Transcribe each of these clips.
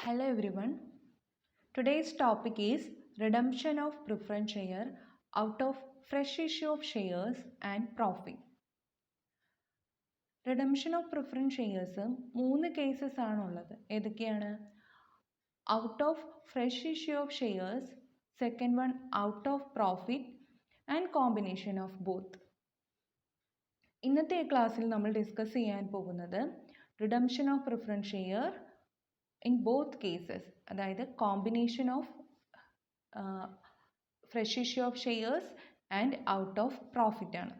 Hello everyone. Today's topic is redemption of preference share out of fresh issue of shares and profit. Redemption of preference shares മൂന്ന് cases ആണുള്ളത്. ഏതൊക്കെയാണ്? Out of fresh issue of shares, second one out of profit and combination of both. ഇന്നത്തെ ക്ലാസ്സിൽ നമ്മൾ discuss ചെയ്യാൻ പോകുന്നത് redemption of preference share in both cases, അതായത് combination of fresh issue of shares and out of profit ആണ്.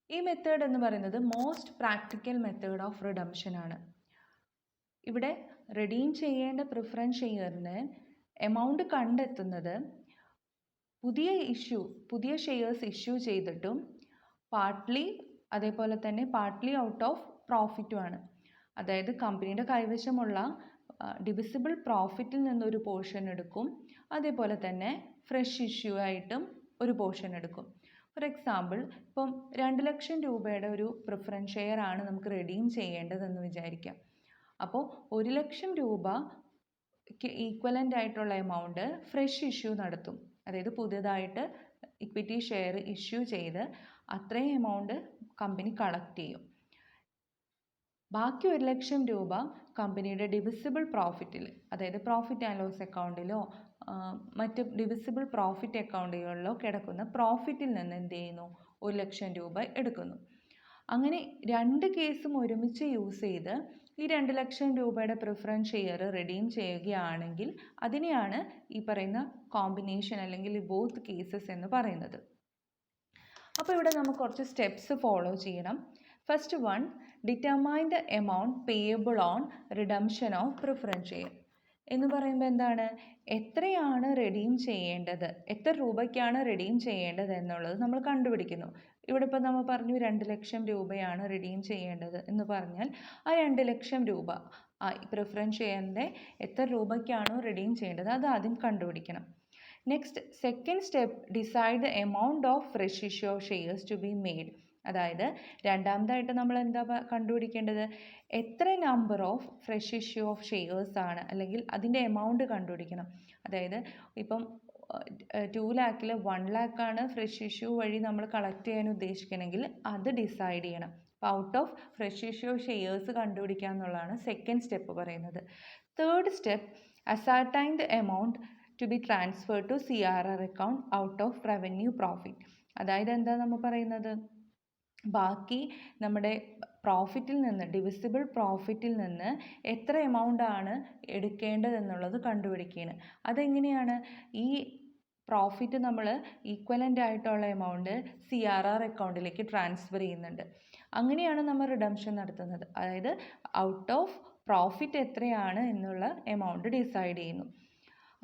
ഈ method എന്ന് പറയുന്നത് most practical method of redemption ആണ്. ഇവിടെ റിഡീം ചെയ്യേണ്ട പ്രിഫറൻസ് ഷെയറിന് എമൗണ്ട് കണ്ടെത്തുന്നത് പുതിയ ഷെയർസ് ഇഷ്യൂ ചെയ്തിട്ടും പാർട്ട്ലി അതേപോലെ തന്നെ പാർട്ട്ലി ഔട്ട് ഓഫ് പ്രോഫിറ്റുമാണ്. അതായത് കമ്പനിയുടെ കൈവശമുള്ള ഡിവിസിബിൾ പ്രോഫിറ്റിൽ നിന്നൊരു പോർഷൻ എടുക്കും, അതേപോലെ തന്നെ ഫ്രഷ് ഇഷ്യൂ ആയിട്ടും ഒരു പോർഷൻ എടുക്കും. ഫോർ എക്സാമ്പിൾ, ഇപ്പം 2 ലക്ഷം രൂപയുടെ ഒരു പ്രിഫറൻസ് ഷെയർ ആണ് നമുക്ക് റിഡീം ചെയ്യേണ്ടതെന്ന് വിചാരിക്കാം. അപ്പോൾ 1 ലക്ഷം രൂപയ്ക്ക് ഈക്വലൻ്റ് ആയിട്ടുള്ള എമൗണ്ട് ഫ്രഷ് ഇഷ്യൂ നടത്തും. അതായത് പുതിയതായിട്ട് ഇക്വിറ്റി ഷെയർ ഇഷ്യൂ ചെയ്ത് അത്രയും എമൗണ്ട് കമ്പനി കളക്ട് ചെയ്യും. ബാക്കി 1 ലക്ഷം രൂപ കമ്പനിയുടെ ഡിവിസിബിൾ പ്രോഫിറ്റിൽ, അതായത് പ്രോഫിറ്റ് ആൻഡ് ലോസ് അക്കൗണ്ടിലോ മറ്റ് ഡിവിസിബിൾ പ്രോഫിറ്റ് അക്കൗണ്ടുകളിലോ കിടക്കുന്ന പ്രോഫിറ്റിൽ നിന്ന് എന്ത് ചെയ്യുന്നു? 1 ലക്ഷം രൂപ എടുക്കുന്നു. അങ്ങനെ 2 കേസും ഒരുമിച്ച് യൂസ് ചെയ്ത് ഈ 2 ലക്ഷം രൂപയുടെ പ്രിഫറൻസ് ഷെയർ റിഡീം ചെയ്യുകയാണെങ്കിൽ അതിനെയാണ് ഈ പറയുന്ന കോമ്പിനേഷൻ അല്ലെങ്കിൽ ബോത്ത് കേസസ് എന്ന് പറയുന്നത്. അപ്പോൾ ഇവിടെ നമുക്ക് കുറച്ച് സ്റ്റെപ്സ് ഫോളോ ചെയ്യണം. First one, determine the amount payable on redemption of preference share എന്ന് പറയുമ്പോൾ എന്താണ്? എത്രയാണ് റിഡീം ചെയ്യേണ്ടത്, എത്ര രൂപയ്ക്കാണ് റിഡീം ചെയ്യേണ്ടത് എന്നുള്ളത് നമ്മൾ കണ്ടുപിടിക്കുന്നു. ഇവിടെ ഇപ്പോൾ നമ്മൾ പറഞ്ഞു 2 ലക്ഷം രൂപയാണ് റിഡീം ചെയ്യേണ്ടത് എന്ന് പറഞ്ഞാൽ ആ 2 ലക്ഷം രൂപ പ്രിഫറൻസ് ഷെയറിൻ്റെ എത്ര രൂപയ്ക്കാണോ റിഡീം ചെയ്യേണ്ടത് അത് ആദ്യം കണ്ടുപിടിക്കണം. Next, second step, decide the amount of fresh issue of shares to be made. അതായത് രണ്ടാമതായിട്ട് നമ്മൾ എന്താ കണ്ടുപിടിക്കേണ്ടത്? എത്ര number of fresh issue of shares ആണ്, അല്ലെങ്കിൽ അതിൻ്റെ എമൗണ്ട് കണ്ടുപിടിക്കണം. അതായത് ഇപ്പം 2 ലാക്കിൽ 1 ലാക്കാണ് ഫ്രഷ് ഇഷ്യൂ വഴി നമ്മൾ കളക്ട് ചെയ്യാൻ ഉദ്ദേശിക്കണമെങ്കിൽ അത് ഡിസൈഡ് ചെയ്യണം. അപ്പോൾ out of fresh issue shares കണ്ടുപിടിക്കുക എന്നുള്ളതാണ് സെക്കൻഡ് സ്റ്റെപ്പ് പറയുന്നത്. Third step, ascertain the amount to be transfer to CRR account out of revenue profit. അതായത് എന്താ നമ്മൾ പറയുന്നത്? ബാക്കി നമ്മുടെ പ്രോഫിറ്റിൽ നിന്ന്, ഡിവിസിബിൾ പ്രോഫിറ്റിൽ നിന്ന് എത്ര എമൗണ്ട് ആണ് എടുക്കേണ്ടതെന്നുള്ളത് കണ്ടുപിടിക്കുകയാണ്. അതെങ്ങനെയാണ്? ഈ പ്രോഫിറ്റ് നമ്മൾ ഈക്വലൻ്റ് ആയിട്ടുള്ള എമൗണ്ട് CRR അക്കൗണ്ടിലേക്ക് ട്രാൻസ്ഫർ ചെയ്യുന്നുണ്ട്. അങ്ങനെയാണ് നമ്മൾ റിഡംഷൻ നടത്തുന്നത്. അതായത് ഔട്ട് ഓഫ് പ്രോഫിറ്റ് എത്രയാണ് എന്നുള്ള എമൗണ്ട് ഡിസൈഡ് ചെയ്യുന്നു.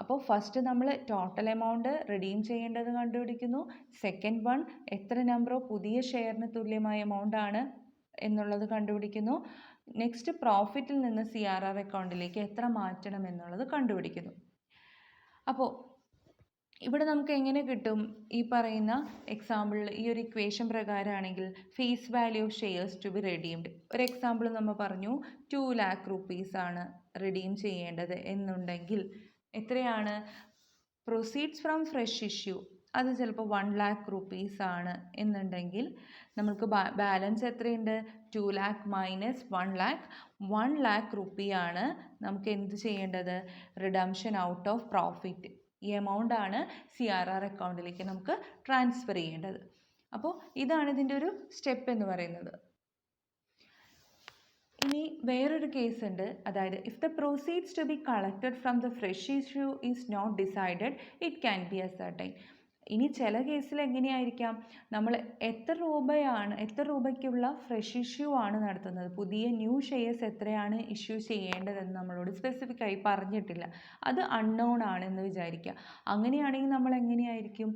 അപ്പോൾ ഫസ്റ്റ് നമ്മൾ ടോട്ടൽ എമൗണ്ട് റിഡീം ചെയ്യേണ്ടത് കണ്ടുപിടിക്കുന്നു. സെക്കൻഡ് വൺ, എത്ര നമ്പർ ഓഫ് പുതിയ ഷെയറിന് തുല്യമായ എമൗണ്ട് ആണ് എന്നുള്ളത് കണ്ടുപിടിക്കുന്നു. നെക്സ്റ്റ്, പ്രോഫിറ്റിൽ നിന്ന് CRR അക്കൗണ്ടിലേക്ക് എത്ര മാറ്റണം എന്നുള്ളത് കണ്ടുപിടിക്കുന്നു. അപ്പോൾ ഇവിടെ നമുക്ക് എങ്ങനെ കിട്ടും? ഈ പറയുന്ന എക്സാമ്പിളിൽ ഈ ഒരു ഇക്വേഷൻ പ്രകാരമാണെങ്കിൽ face value of shares to be redeemed. ഒരു എക്സാമ്പിൾ നമ്മൾ പറഞ്ഞു 2 ലാക്ക് റുപ്പീസ് ആണ് റിഡീം ചെയ്യേണ്ടത് എന്നുണ്ടെങ്കിൽ എത്രയാണ്? പ്രൊസീഡ്സ് ഫ്രം ഫ്രഷ് ഇഷ്യൂ അത് ചിലപ്പോൾ 1 ലാക്ക് റുപ്പീസ് ആണ് എന്നുണ്ടെങ്കിൽ നമുക്ക് ബാലൻസ് എത്രയുണ്ട്? 2 ലാക്ക് മൈനസ് 1 ലാക്ക്, 1 ലാക്ക് റുപ്പിയാണ് നമുക്ക് എന്ത് ചെയ്യേണ്ടത്? Redemption out of profit. ഈ എമൗണ്ട് ആണ് CRR അക്കൗണ്ടിലേക്ക് നമുക്ക് ട്രാൻസ്ഫർ ചെയ്യേണ്ടത്. അപ്പോൾ ഇതാണ് ഇതിൻ്റെ ഒരു സ്റ്റെപ്പ് എന്ന് പറയുന്നത്. ഇനി വേറൊരു കേസ് ഉണ്ട്. അതായത് if the proceeds to be collected from the fresh issue is not decided it can be ascertain. ഇനി ചില കേസിൽ എങ്ങനെയായിരിക്കാം? നമ്മൾ എത്ര രൂപയ്ക്കുള്ള ഫ്രഷ് ഇഷ്യൂ ആണ് നടത്തുന്നത്, പുതിയ ന്യൂ ഷെയർസ് എത്രയാണ് ഇഷ്യൂ ചെയ്യേണ്ടതെന്ന് നമ്മളോട് സ്പെസിഫിക് ആയി പറഞ്ഞിട്ടില്ല, അത് അൺനോൺ ആണെന്ന് വിചാരിക്കുക. അങ്ങനെയാണെങ്കിൽ നമ്മൾ എങ്ങനെയായിരിക്കും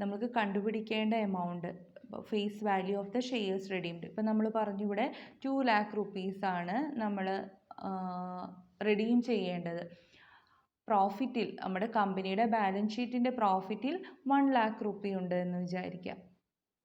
നമുക്ക് കണ്ടുപിടിക്കേണ്ട amount, face value of the shares redeemed. ഇപ്പം നമ്മൾ പറഞ്ഞു ഇവിടെ 2 ലാക്ക് റുപ്പീസ് ആണ് നമ്മൾ റിഡീം ചെയ്യേണ്ടത്. പ്രോഫിറ്റിൽ, നമ്മുടെ കമ്പനിയുടെ ബാലൻസ് ഷീറ്റിൻ്റെ പ്രോഫിറ്റിൽ 1 ലാക്ക് റുപ്പി ഉണ്ട് എന്ന് വിചാരിക്കാം.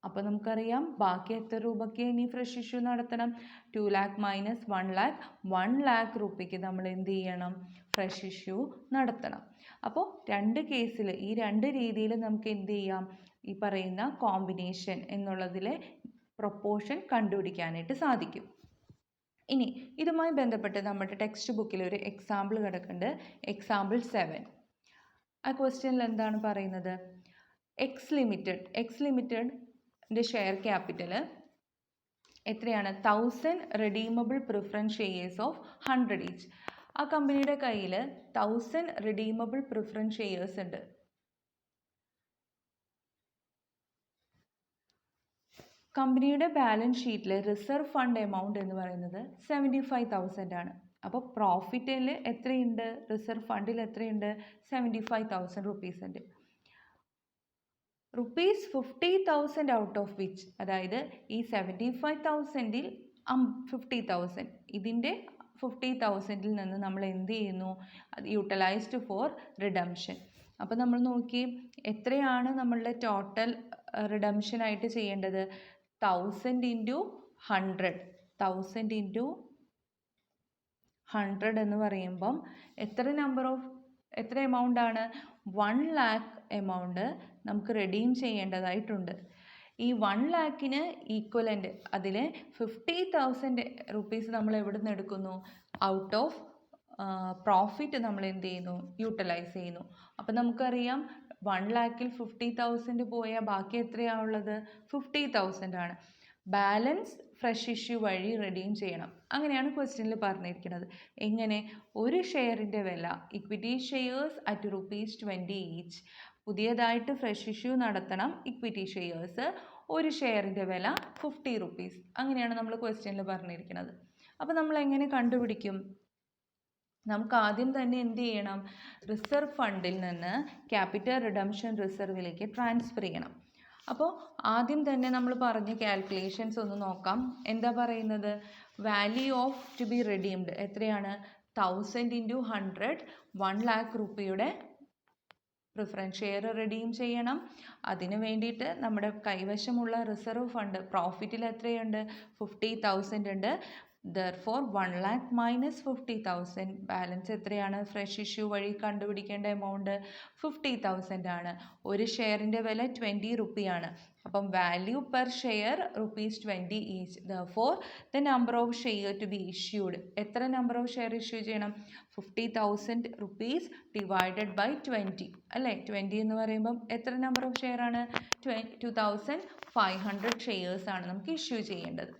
അപ്പോൾ നമുക്കറിയാം ബാക്കി എത്ര രൂപയ്ക്ക് ഇനി ഫ്രഷ് ഇഷ്യൂ നടത്തണം? 2 lakh മൈനസ് 1 lakh, 1 lakh രൂപയ്ക്ക് നമ്മൾ എന്ത് ചെയ്യണം? ഫ്രഷ് ഇഷ്യൂ നടത്തണം. അപ്പോൾ രണ്ട് കേസിൽ, ഈ രണ്ട് രീതിയിൽ നമുക്ക് എന്ത് ചെയ്യാം? ഈ പറയുന്ന കോമ്പിനേഷൻ എന്നുള്ളതിലെ പ്രൊപ്പോർഷൻ കണ്ടുപിടിക്കാനായിട്ട് സാധിക്കും. ഇനി ഇതുമായി ബന്ധപ്പെട്ട് നമ്മുടെ ടെക്സ്റ്റ് ബുക്കിൽ ഒരു എക്സാമ്പിൾ കിടക്കുന്നുണ്ട്. എക്സാമ്പിൾ 7. ആ ക്വസ്റ്റ്യനിൽ എന്താണ് പറയുന്നത്? എക്സ് ലിമിറ്റഡിൻ്റെ ഷെയർ ക്യാപിറ്റൽ എത്രയാണ്? 1000 redeemable preference shares of 100 each. ആ കമ്പനിയുടെ കയ്യിൽ 1000 redeemable preference shares ഉണ്ട്. കമ്പനിയുടെ ബാലൻസ് ഷീറ്റിൽ റിസർവ് ഫണ്ട് എമൗണ്ട് എന്ന് പറയുന്നത് 75,000 ആണ്. അപ്പോൾ പ്രോഫിറ്റിൽ എത്രയുണ്ട്? റിസർവ് ഫണ്ടിൽ എത്രയുണ്ട്? 75,000 rupees ഉണ്ട്. ₹50,000 ഔട്ട് ഓഫ് വിച്ച്, അതായത് ഈ 75,000-ൽ 50,000, ഇതിൻ്റെ 50,000-ൽ നിന്ന് നമ്മൾ എന്ത് ചെയ്യുന്നു? അത് യൂട്ടിലൈസ്ഡ് ഫോർ റിഡംഷൻ. അപ്പോൾ നമ്മൾ നോക്കി എത്രയാണ് നമ്മളുടെ ടോട്ടൽ റിഡംഷൻ ആയിട്ട് ചെയ്യേണ്ടത്? 1000 into 100. 1000 into 100 എന്ന് പറയുമ്പം എത്ര എമൗണ്ട് ആണ്? 1 lakh എമൗണ്ട് നമുക്ക് റെഡീം ചെയ്യേണ്ടതായിട്ടുണ്ട്. ഈ 1 lakhന് ഈക്വലൻ്റ് അതിൽ 50,000 rupees നമ്മൾ എവിടെ നിന്ന് എടുക്കുന്നു? ഔട്ട് ഓഫ് പ്രോഫിറ്റ് നമ്മൾ എന്ത് ചെയ്യുന്നു? യൂട്ടിലൈസ് ചെയ്യുന്നു. അപ്പം നമുക്കറിയാം 1 lakhൽ 50,000 പോയാൽ ബാക്കി എത്രയാണുള്ളത്? 50,000 ആണ്. ബാലൻസ് ഫ്രഷ് ഇഷ്യൂ വഴി റെഡീം ചെയ്യണം. അങ്ങനെയാണ് ക്വസ്റ്റ്യനിൽ പറഞ്ഞിരിക്കുന്നത്. എങ്ങനെ? ഒരു ഷെയറിൻ്റെ വില, ഇക്വിറ്റി ഷെയർസ് അറ്റ് ₹20 ഈച്ച്. പുതിയതായിട്ട് ഫ്രഷ് ഇഷ്യൂ നടത്തണം ഇക്വിറ്റി ഷെയർസ്. ഒരു ഷെയറിൻ്റെ വില 50 rupees. അങ്ങനെയാണ് നമ്മൾ ക്വസ്റ്റ്യനിൽ പറഞ്ഞിരിക്കുന്നത്. അപ്പോൾ നമ്മൾ എങ്ങനെ കണ്ടുപിടിക്കും? നമുക്ക് ആദ്യം തന്നെ എന്ത് ചെയ്യണം? റിസർവ് ഫണ്ടിൽ നിന്ന് ക്യാപിറ്റൽ റിഡംഷൻ റിസർവിലേക്ക് ട്രാൻസ്ഫർ ചെയ്യണം. അപ്പോൾ ആദ്യം തന്നെ നമ്മൾ പറഞ്ഞ കാൽക്കുലേഷൻസ് ഒന്ന് നോക്കാം. എന്താ പറയുന്നത്? Value of two be redeemed എത്രയാണ്? 1000 into 100, 1 lakh രൂപയുടെ പ്രിഫറൻസ് ഷെയർ റിഡീം ചെയ്യണം. അതിന് വേണ്ടിയിട്ട് നമ്മുടെ കൈവശമുള്ള റിസർവ് ഫണ്ട് പ്രോഫിറ്റിൽ എത്രയുണ്ട്? 50,000 ഉണ്ട്. Therefore 1 lakh minus 50,000, ബാലൻസ് എത്രയാണ്? ഫ്രഷ് ഇഷ്യൂ വഴി കണ്ടുപിടിക്കേണ്ട എമൗണ്ട് 50,000 ആണ്. ഒരു ഷെയറിൻ്റെ വില 20 റുപ്പിയാണ്. അപ്പം value per share ₹20 each. Therefore the number of share to be issued, എത്ര നമ്പർ ഓഫ് ഷെയർ ഇഷ്യൂ ചെയ്യണം? 50,000 rupees divided by 20 അല്ലേ? 20 എന്ന് പറയുമ്പം എത്ര നമ്പർ ഓഫ് ഷെയർ ആണ്? 2,500 ഷെയർസ് ആണ് നമുക്ക് ഇഷ്യൂ ചെയ്യേണ്ടത്.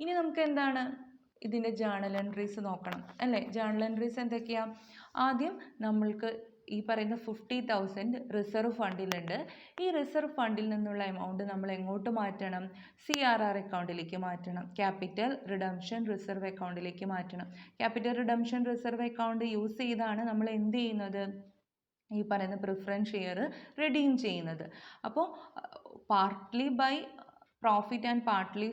ഇനി നമുക്ക് എന്താണ് ഇതിൻ്റെ ജേണൽ എൻട്രീസ് നോക്കണം അല്ലേ? ജേണൽ എൻട്രീസ് എന്തൊക്കെയാണ്? ആദ്യം നമ്മൾക്ക് ഈ പറയുന്ന 50,000 റിസർവ് ഫണ്ടിലുണ്ട്. ഈ റിസർവ് ഫണ്ടിൽ നിന്നുള്ള എമൗണ്ട് നമ്മൾ എങ്ങോട്ട് മാറ്റണം? CRR അക്കൗണ്ടിലേക്ക് മാറ്റണം. ക്യാപിറ്റൽ റിഡംഷൻ റിസർവ് അക്കൗണ്ടിലേക്ക് മാറ്റണം. Capital redemption reserve account use ചെയ്താണ് നമ്മൾ എന്ത് ചെയ്യുന്നത്? ഈ പറയുന്ന പ്രിഫറൻസ് ഷെയർ റിഡീം ചെയ്യുന്നത്. അപ്പോൾ partly by profit and partly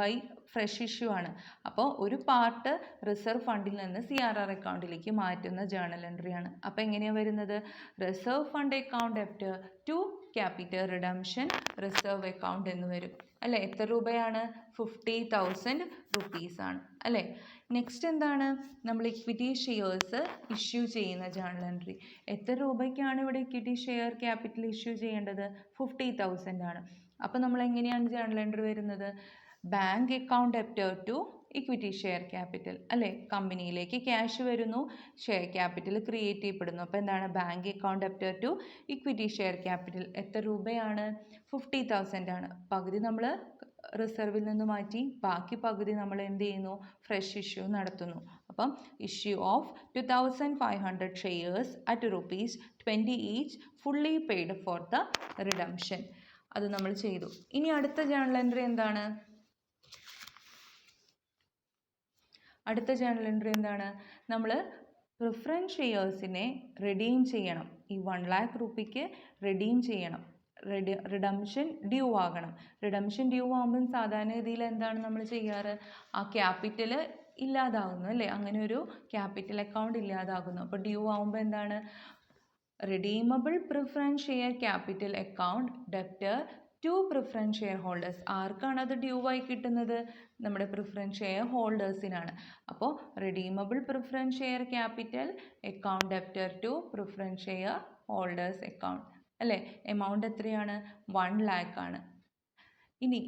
by fresh issue ആണ്. അപ്പോൾ ഒരു പാർട്ട് റിസർവ് ഫണ്ടിൽ നിന്ന് CRR അക്കൗണ്ടിലേക്ക് മാറ്റുന്ന ജേണൽ എൻട്രി ആണ്. അപ്പോൾ എങ്ങനെയാണ് വരുന്നത്? Reserve fund account debit to capital redemption reserve account എന്ന് വരും അല്ലേ? എത്ര രൂപയാണ്? 50,000 rupees ആണ് അല്ലേ? നെക്സ്റ്റ് എന്താണ്? നമ്മൾ ഇക്വിറ്റി ഷെയർസ് ഇഷ്യൂ ചെയ്യുന്ന ജേണൽ എൻട്രി. എത്ര രൂപയ്ക്കാണ് ഇവിടെ ഇക്വിറ്റി ഷെയർ ക്യാപിറ്റൽ ഇഷ്യൂ ചെയ്യേണ്ടത്? 50,000 ആണ്. അപ്പോൾ നമ്മൾ എങ്ങനെയാണ് ജേണൽ എൻട്രി വരുന്നത്? Bank account debtor to equity share capital അല്ലേ? കമ്പനിയിലേക്ക് ക്യാഷ് വരുന്നു, ഷെയർ ക്യാപിറ്റൽ ക്രിയേറ്റ് ചെയ്യപ്പെടുന്നു. അപ്പോൾ എന്താണ്? Bank account debtor to equity share capital. എത്ര രൂപയാണ്? 50,000 ആണ്. പകുതി നമ്മൾ റിസർവിൽ നിന്ന് മാറ്റി, ബാക്കി പകുതി നമ്മൾ എന്ത് ചെയ്യുന്നു? ഫ്രഷ് ഇഷ്യൂ നടത്തുന്നു. അപ്പം issue of 2,500 shares at ₹20 each fully paid for the redemption. അത് നമ്മൾ ചെയ്തു. ഇനി അടുത്ത ജേണൽ എൻട്രി എന്താണ്? അടുത്ത ജേണൽ എൻട്രി എന്താണ്? നമ്മൾ പ്രിഫറൻസ് ഷെയർസിനെ റിഡീം ചെയ്യണം. ഈ 1 lakh രൂപയ്ക്ക് റിഡീം ചെയ്യണം. റിഡംഷൻ ഡ്യൂ ആകണം. റിഡംഷൻ ഡ്യൂ ആകുമ്പം സാധാരണഗതിയിൽ എന്താണ് നമ്മൾ ചെയ്യാറ്? ആ ക്യാപിറ്റൽ ഇല്ലാതാകുന്നു അല്ലേ? അങ്ങനെ ഒരു ക്യാപിറ്റൽ അക്കൗണ്ട് ഇല്ലാതാകുന്നു. അപ്പോൾ ഡ്യൂ ആകുമ്പോൾ എന്താണ്? redeemable preference share capital account debtor to preference share ഹോൾഡേഴ്സ്. ആർക്കാണ് അത് ഡ്യൂ ആയി കിട്ടുന്നത്? നമ്മുടെ പ്രിഫറൻസ് ഷെയർ ഹോൾഡേഴ്സിനാണ്. അപ്പോൾ redeemable preference share capital account debtor to preference share holders account അല്ലേ? എമൗണ്ട് എത്രയാണ്? 1 lakh ആണ്. ഇനി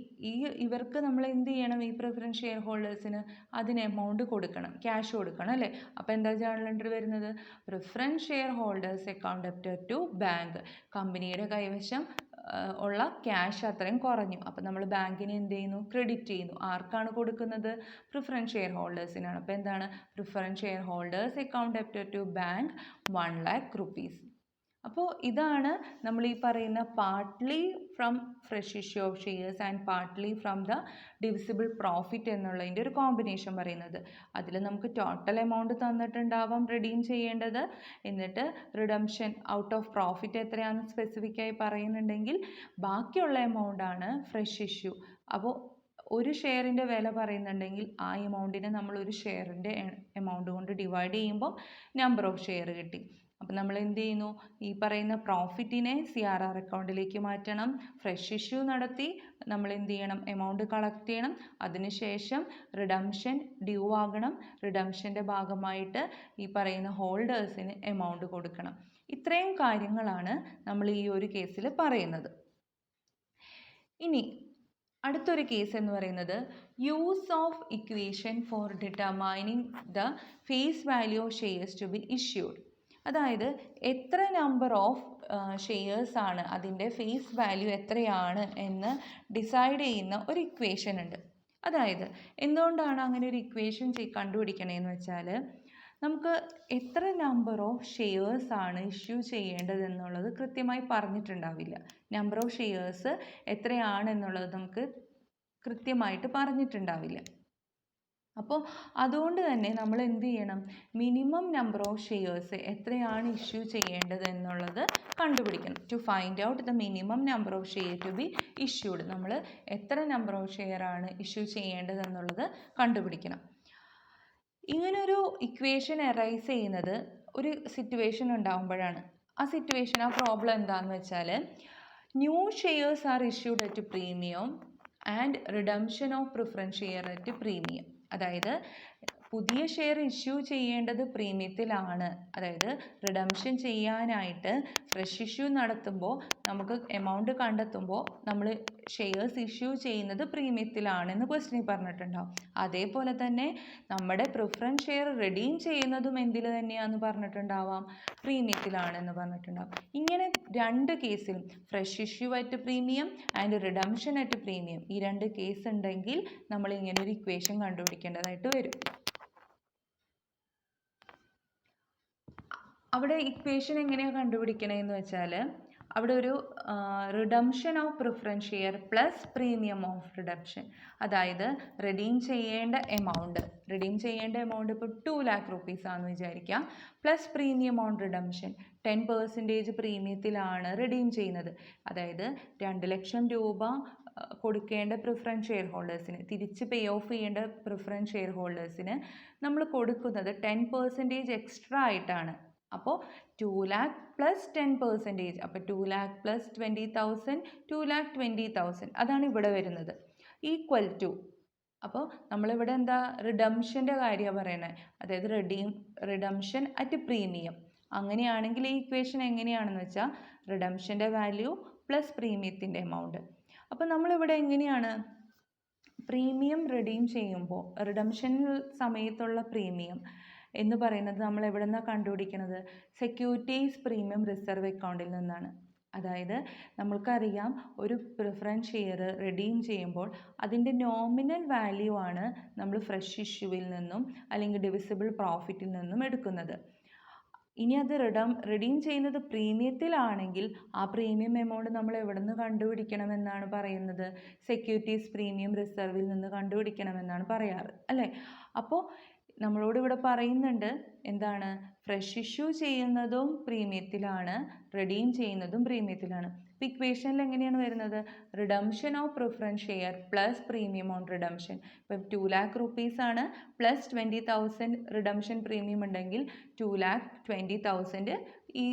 ഇവർക്ക് നമ്മൾ എന്ത് ചെയ്യണം? ഈ പ്രിഫറൻസ് ഷെയർ ഹോൾഡേഴ്സിന് അതിന് എമൗണ്ട് കൊടുക്കണം, ക്യാഷ് കൊടുക്കണം അല്ലേ? അപ്പോൾ എന്താ ജേർണൽ എൻട്രി വരുന്നത്? Preference share holders account debtor to bank. കമ്പനിയുടെ കൈവശം ഉള്ള ക്യാഷ് അത്രയും കുറഞ്ഞു. അപ്പോൾ നമ്മൾ ബാങ്കിന് എന്ത് ചെയ്യുന്നു? ക്രെഡിറ്റ് ചെയ്യുന്നു. ആർക്കാണ് കൊടുക്കുന്നത്? പ്രിഫറൻസ് ഷെയർ ഹോൾഡേഴ്സിനാണ്. അപ്പോൾ എന്താണ്? Preference share holders account debtor to bank 1 lakh rupees. അപ്പോൾ ഇതാണ് നമ്മൾ ഈ പറയുന്ന partly from fresh issue of shares and partly from the divisible profit എന്നുള്ളതിൻ്റെ ഒരു കോമ്പിനേഷൻ പറയുന്നത്. അതിൽ നമുക്ക് ടോട്ടൽ എമൗണ്ട് തന്നിട്ടുണ്ടാവാം റിഡീം ചെയ്യേണ്ടത്. എന്നിട്ട് റിഡംഷൻ ഔട്ട് ഓഫ് പ്രോഫിറ്റ് എത്രയാണെന്ന് സ്പെസിഫിക് ആയി പറയുന്നുണ്ടെങ്കിൽ ബാക്കിയുള്ള എമൗണ്ടാണ് ഫ്രഷ് ഇഷ്യൂ. അപ്പോൾ ഒരു ഷെയറിൻ്റെ വില പറയുന്നുണ്ടെങ്കിൽ ആ എമൗണ്ടിനെ നമ്മൾ ഒരു ഷെയറിൻ്റെ എമൗണ്ട് കൊണ്ട് ഡിവൈഡ് ചെയ്യുമ്പോൾ നമ്പർ ഓഫ് ഷെയർ കിട്ടി. അപ്പോൾ നമ്മൾ എന്ത് ചെയ്യുന്നു? ഈ പറയുന്ന പ്രോഫിറ്റിനെ CRR അക്കൗണ്ടിലേക്ക് മാറ്റണം. ഫ്രഷ് ഇഷ്യൂ നടത്തി നമ്മൾ എന്ത് ചെയ്യണം? എമൗണ്ട് കളക്ട് ചെയ്യണം. അതിനുശേഷം റിഡംഷൻ ഡ്യൂ ആകണം. റിഡംഷൻ്റെ ഭാഗമായിട്ട് ഈ പറയുന്ന ഹോൾഡേഴ്സിന് എമൗണ്ട് കൊടുക്കണം. ഇത്രയും കാര്യങ്ങളാണ് നമ്മൾ ഈ ഒരു കേസിൽ പറയുന്നത്. ഇനി അടുത്തൊരു കേസ് എന്ന് പറയുന്നത് use of equation for determining the face value of shares to be issued. അതായത് എത്ര നമ്പർ ഓഫ് ഷെയർസ് ആണ്, അതിൻ്റെ ഫേസ് വാല്യൂ എത്രയാണ് എന്ന് ഡിസൈഡ് ചെയ്യുന്ന ഒരു ഇക്വേഷൻ ഉണ്ട്. അതായത് എന്തുകൊണ്ടാണ് അങ്ങനെ ഒരു ഇക്വേഷൻ കണ്ടുപിടിക്കണേന്ന് വെച്ചാൽ നമുക്ക് എത്ര നമ്പർ ഓഫ് ഷെയർസ് ആണ് ഇഷ്യൂ ചെയ്യേണ്ടതെന്നുള്ളത് കൃത്യമായി പറഞ്ഞിട്ടുണ്ടാവില്ല. നമ്പർ ഓഫ് ഷെയർസ് എത്രയാണെന്നുള്ളത് നമുക്ക് കൃത്യമായിട്ട് പറഞ്ഞിട്ടുണ്ടാവില്ല. അപ്പോൾ അതുകൊണ്ട് തന്നെ നമ്മൾ എന്ത് ചെയ്യണം? മിനിമം നമ്പർ ഓഫ് ഷെയർസ് എത്രയാണ് ഇഷ്യൂ ചെയ്യേണ്ടത് എന്നുള്ളത് കണ്ടുപിടിക്കണം. To find out the minimum number of share to be issued. നമ്മൾ എത്ര നമ്പർ ഓഫ് ഷെയർ ആണ് ഇഷ്യൂ ചെയ്യേണ്ടത് എന്നുള്ളത് കണ്ടുപിടിക്കണം. ഇങ്ങനൊരു ഇക്വേഷൻ അറൈസ് ചെയ്യുന്നത് ഒരു സിറ്റുവേഷൻ ഉണ്ടാകുമ്പോഴാണ്. ആ സിറ്റുവേഷൻ, ആ പ്രോബ്ലം എന്താണെന്ന് വെച്ചാൽ new shares are issued at premium and redemption of preference share at premium. അതായത് പുതിയ ഷെയർ ഇഷ്യൂ ചെയ്യേണ്ടത് പ്രീമിയത്തിലാണ്. അതായത് റിഡംഷൻ ചെയ്യാനായിട്ട് ഫ്രഷ് ഇഷ്യൂ നടത്തുമ്പോൾ നമുക്ക് എമൗണ്ട് കണ്ടെത്തുമ്പോൾ നമ്മൾ ഷെയർസ് ഇഷ്യൂ ചെയ്യുന്നത് പ്രീമിയത്തിലാണെന്ന് ക്വസ്റ്റ്യനിൽ പറഞ്ഞിട്ടുണ്ടാവും. അതേപോലെ തന്നെ നമ്മുടെ പ്രിഫറൻസ് ഷെയർ റിഡീം ചെയ്യുന്നതും എന്തിൽ തന്നെയാണെന്ന് പറഞ്ഞിട്ടുണ്ടാവാം? പ്രീമിയത്തിലാണെന്ന് പറഞ്ഞിട്ടുണ്ടാവും. ഇങ്ങനെ രണ്ട് കേസിലും fresh issue at premium and redemption at premium, ഈ രണ്ട് കേസ് ഉണ്ടെങ്കിൽ നമ്മൾ ഇങ്ങനെ ഒരു ഇക്വേഷൻ കണ്ടുപിടിക്കേണ്ടതായിട്ട് വരും. അവിടെ ഇക്വേഷൻ എങ്ങനെയാണ് കണ്ടുപിടിക്കണതെന്ന് വെച്ചാൽ അവിടെ ഒരു redemption of preference share plus premium of redemption, അതായത് റിഡീം ചെയ്യേണ്ട എമൗണ്ട് ഇപ്പോൾ 2 lakh rupees ആണെന്ന് വിചാരിക്കാം, പ്ലസ് പ്രീമിയം ഓൺ റിഡംഷൻ 10% പ്രീമിയത്തിലാണ് റിഡീം ചെയ്യുന്നത്. അതായത് 2 ലക്ഷം രൂപ കൊടുക്കേണ്ട പ്രിഫറൻസ് ഷെയർ ഹോൾഡേഴ്സിന്, തിരിച്ച് പേ ഓഫ് ചെയ്യേണ്ട പ്രിഫറൻസ് ഷെയർ ഹോൾഡേഴ്സിന് നമ്മൾ കൊടുക്കുന്നത് 10% എക്സ്ട്രാ ആയിട്ടാണ്. അപ്പോൾ 2 lakh പ്ലസ് 10%, അപ്പോൾ 2 lakh പ്ലസ് 20,000, 2,20,000 അതാണ് ഇവിടെ വരുന്നത്, ഈക്വൽ ടു. അപ്പോൾ നമ്മളിവിടെ എന്താ റിഡംഷൻ്റെ കാര്യമാണ് പറയണത്, അതായത് റിഡംഷൻ അറ്റ് പ്രീമിയം. അങ്ങനെയാണെങ്കിൽ ഈ ഇക്വേഷൻ എങ്ങനെയാണെന്ന് വെച്ചാൽ റിഡംഷൻ്റെ വാല്യൂ പ്ലസ് പ്രീമിയത്തിൻ്റെ എമൗണ്ട്. അപ്പോൾ നമ്മളിവിടെ എങ്ങനെയാണ് പ്രീമിയം റിഡീം ചെയ്യുമ്പോൾ റിഡംഷൻ സമയത്തുള്ള പ്രീമിയം എന്ന് പറയുന്നത് നമ്മൾ എവിടെ നിന്നാണ് കണ്ടുപിടിക്കുന്നത്? സെക്യൂരിറ്റീസ് പ്രീമിയം റിസർവ് അക്കൗണ്ടിൽ നിന്നാണ്. അതായത് നമ്മൾക്കറിയാം ഒരു പ്രിഫറൻസ് ഷെയർ റിഡീം ചെയ്യുമ്പോൾ അതിൻ്റെ നോമിനൽ വാല്യൂ ആണ് നമ്മൾ ഫ്രഷ് ഇഷ്യൂവിൽ നിന്നും അല്ലെങ്കിൽ ഡിവിസിബിൾ പ്രോഫിറ്റിൽ നിന്നും എടുക്കുന്നത്. ഇനി അത് റിഡീം ചെയ്യുന്നത് പ്രീമിയത്തിലാണെങ്കിൽ ആ പ്രീമിയം എമൗണ്ട് നമ്മൾ എവിടെ നിന്ന് കണ്ടുപിടിക്കണമെന്നാണ് പറയുന്നത്? സെക്യൂരിറ്റീസ് പ്രീമിയം റിസർവിൽ നിന്ന് കണ്ടുപിടിക്കണമെന്നാണ് പറയാറ് അല്ലേ? അപ്പോൾ നമ്മളോട് ഇവിടെ പറയുന്നുണ്ട് എന്താണ്? ഫ്രഷ് ഇഷ്യൂ ചെയ്യുന്നതും പ്രീമിയത്തിലാണ്, റിഡീം ചെയ്യുന്നതും പ്രീമിയത്തിലാണ്. അപ്പോൾ ഇക്വേഷനിൽ എങ്ങനെയാണ് വരുന്നത്? Redemption of preference share plus premium on redemption. ഇപ്പം 2 lakh rupees ആണ്, പ്ലസ് 20,000 റിഡംഷൻ പ്രീമിയം ഉണ്ടെങ്കിൽ 2,20,000 ഈ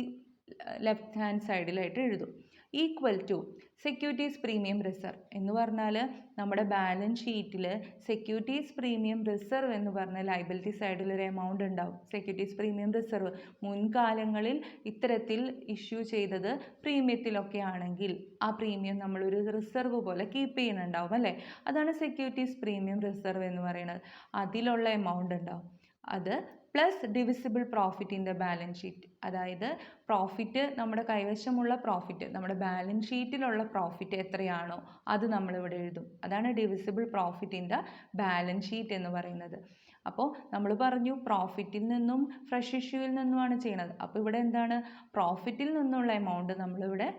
ലെഫ്റ്റ് ഹാൻഡ് സൈഡിലായിട്ട് എഴുതും. Equal to securities premium reserve എന്ന് പറഞ്ഞാൽ നമ്മുടെ ബാലൻസ് ഷീറ്റിൽ സെക്യൂരിറ്റീസ് പ്രീമിയം റിസർവ് എന്ന് പറഞ്ഞ ലയബിലിറ്റി സൈഡിൽ ഒരു എമൗണ്ട് ഉണ്ടാവും. സെക്യൂരിറ്റീസ് പ്രീമിയം റിസർവ് മുൻകാലങ്ങളിൽ ഇത്തരത്തിൽ ഇഷ്യൂ ചെയ്തത് പ്രീമിയത്തിലൊക്കെ ആണെങ്കിൽ ആ പ്രീമിയം നമ്മളൊരു റിസർവ് പോലെ കീപ്പ് ചെയ്യുന്നുണ്ടാവും അല്ലേ. അതാണ് സെക്യൂരിറ്റീസ് പ്രീമിയം റിസർവ് എന്ന് പറയുന്നത്. അതിലുള്ള എമൗണ്ട് ഉണ്ടാവും. അത് plus divisible profit in the balance sheet. അതായത് പ്രോഫിറ്റ്, നമ്മുടെ കൈവശമുള്ള പ്രോഫിറ്റ്, നമ്മുടെ ബാലൻസ് ഷീറ്റിലുള്ള പ്രോഫിറ്റ് എത്രയാണോ അത് നമ്മളിവിടെ എഴുതും. അതാണ് divisible profit in the balance sheet എന്ന് പറയുന്നത്. അപ്പോൾ നമ്മൾ പറഞ്ഞു പ്രോഫിറ്റിൽ നിന്നും ഫ്രഷ് ഇഷ്യൂവിൽ നിന്നുമാണ് ചെയ്യണത്. അപ്പോൾ ഇവിടെ എന്താണ്, പ്രോഫിറ്റിൽ നിന്നുള്ള എമൗണ്ട് നമ്മളിവിടെ